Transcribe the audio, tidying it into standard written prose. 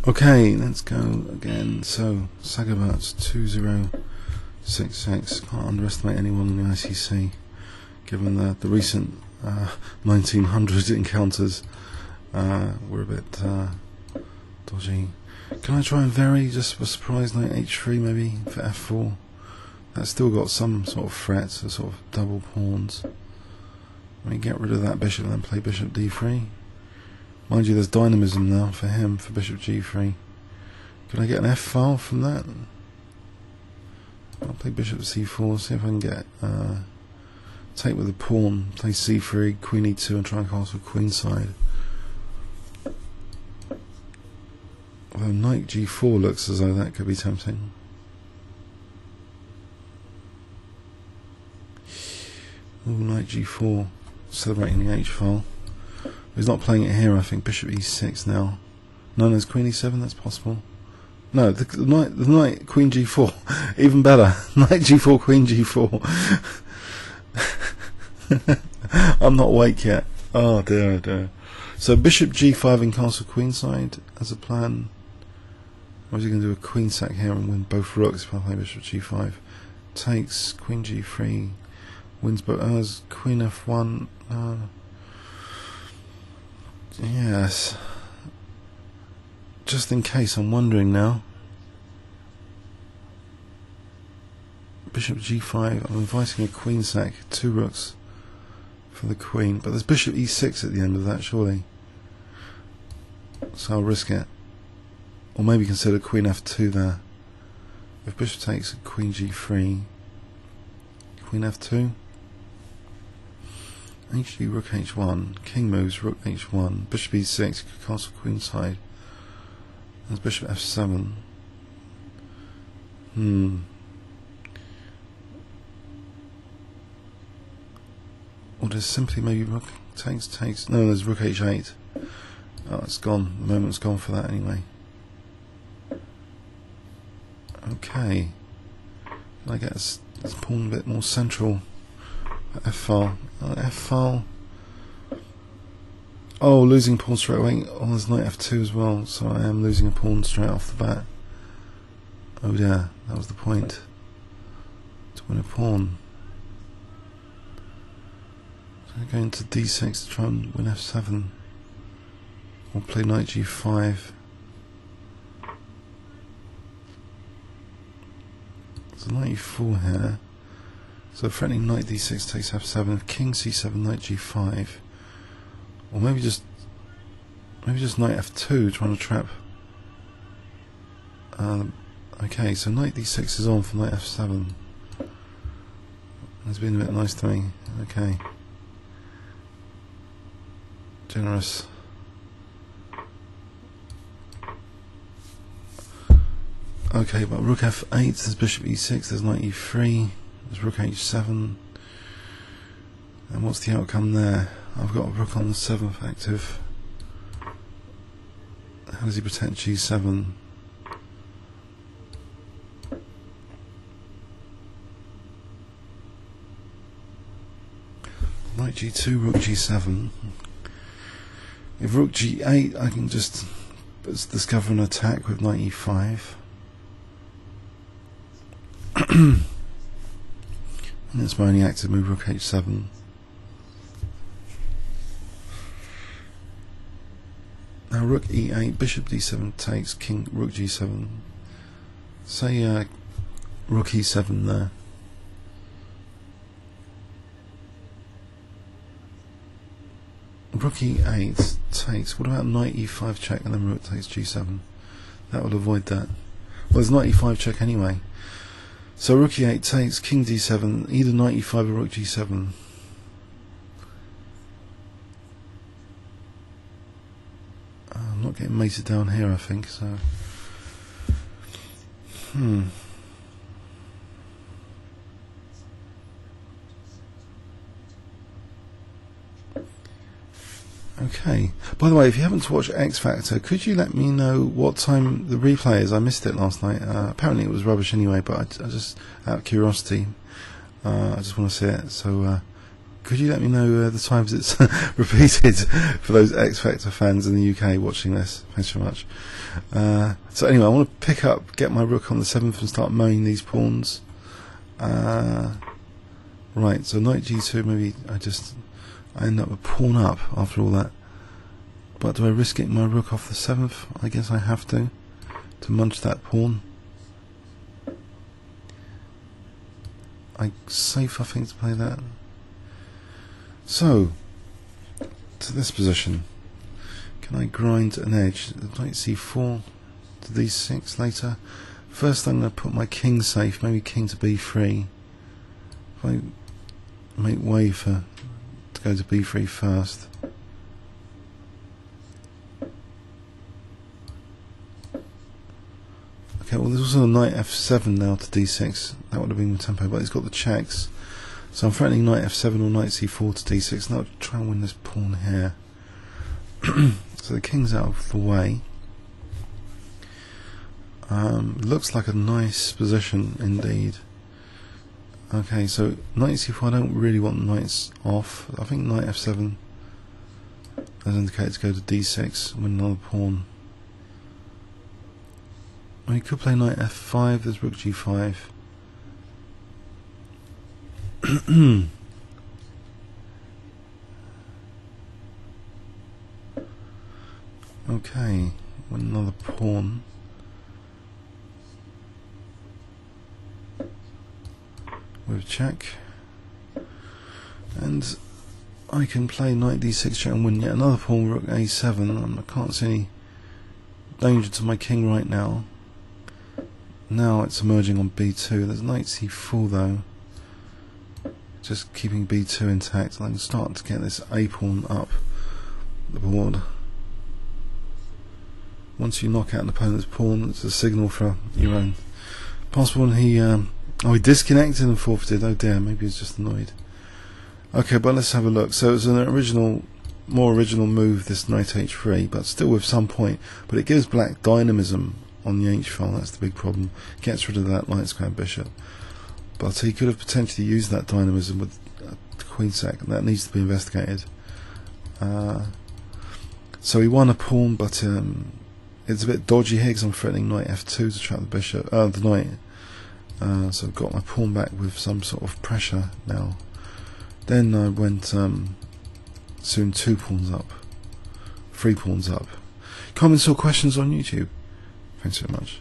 Okay, let's go again. So, Sagobert 2066. Can't underestimate anyone in the ICC, given the recent 1900 encounters were a bit dodgy. Can I try and vary just for surprise knight h3 maybe for f4? That's still got some sort of threat, so sort of double pawns. Let me get rid of that bishop and then play bishop d3. Mind you, there's dynamism now for him for bishop g3. Can I get an f file from that? I'll play bishop c4, see if I can get take with the pawn, play c3, queen e2 and try and castle queenside. Although knight g4 looks as though that could be tempting. Ooh, knight g4, celebrating the h file. He's not playing it here, I think. Bishop e6 now. No, there's queen e7, that's possible. No, the knight, queen g4. Even better. Knight g4, queen g4. I'm not awake yet. Oh dear, oh dear. So bishop g5 and castle queenside as a plan. Or is he going to do a queen sack here and win both rooks if I play bishop g5? Takes, queen g3, wins both. Queen f1. Yes. Just in case, I'm wondering now. Bishop g5. I'm inviting a queen sack, 2 rooks for the queen, but there's bishop e6 at the end of that, surely. So I'll risk it. Or maybe consider queen f2 there. If bishop takes queen g3, queen f2. Hg, rook h1, king moves, rook h1, bishop e6, castle queenside. There's bishop f7. Or there's simply maybe rook takes. No, there's rook h8. Oh, it's gone. The moment's gone for that anyway. Okay. Can I get this pawn a bit more central? F-file. F-file. Oh, losing pawn straight away. Oh, there's knight f2 as well, so I am losing a pawn straight off the bat. Oh dear, that was the point. To win a pawn. So I'm going to d6 to try and win f7. Or play knight g5. So knight e4 here. So threatening knight d6 takes f7, king c7, knight g5, or maybe just knight f2, trying to trap. Okay, so knight d6 is on for knight f7. It's been a bit nice to me. Okay, generous. Okay, but rook f8. There's bishop e6. There's knight e3. There's rook h7, and what's the outcome there? I've got a rook on the 7th active. How does he protect g7? Knight g2, rook g7. If rook g8, I can just discover an attack with knight e5. And it's my only active move, rook h7. Now rook e8, bishop d7 takes, king, rook g7. Say rook e7 there. Rook e8 takes, what about knight e5 check and then rook takes g7? That would avoid that. Well, there's knight e5 check anyway. So rook e8 takes, king d7, either knight e5 or rook g7. I'm not getting mated down here, I think, so... Okay. By the way, if you haven't watched X Factor, could you let me know what time the replay is? I missed it last night. Apparently it was rubbish anyway, but I just, out of curiosity, I just want to see it. So could you let me know the times it's repeated for those X Factor fans in the UK watching this? Thanks very much. So anyway, I want to pick up, get my rook on the 7th and start mowing these pawns. Right, so knight g2, maybe I end up a pawn up after all that. But do I risk getting my rook off the 7th? I guess I have to munch that pawn. Safe, I think, to play that. So, to this position, can I grind an edge? Knight c4 to d6 later. First I'm going to put my king safe, maybe king to b3. If I make way to go to b3 first. Okay, well there's also a knight f7 now to d6. That would have been the tempo, but he's got the checks. So I'm threatening knight f7 or knight c4 to d6. Now I'll try and win this pawn here. So the king's out of the way. Looks like a nice position indeed. Okay, so knight c4, I don't really want knights off. I think knight f7 has indicated to go to d6, win another pawn. Well, you could play knight f5, there's rook g5. Okay, win another pawn. With check. And I can play knight d6 check and win yet another pawn, rook a7. I can't see any danger to my king right now. Now it's emerging on b2. There's knight c4 though. Just keeping b2 intact. I can start to get this a pawn up the board. Once you knock out an opponent's pawn, it's a signal for your own. Possible, and he disconnected and forfeited. Oh dear, maybe he's just annoyed. Okay, but let's have a look. So it's an more original move, this knight h3, but still with some point. But it gives black dynamism on the h file. That's the big problem. Gets rid of that light square bishop. But he could have potentially used that dynamism with the queen sack. That needs to be investigated. So he won a pawn, but it's a bit dodgy here because I'm threatening knight f2 to trap the bishop, the knight. So I've got my pawn back with some sort of pressure now. Then I went soon 2 pawns up, 3 pawns up. Comments or questions on YouTube? Thanks so much.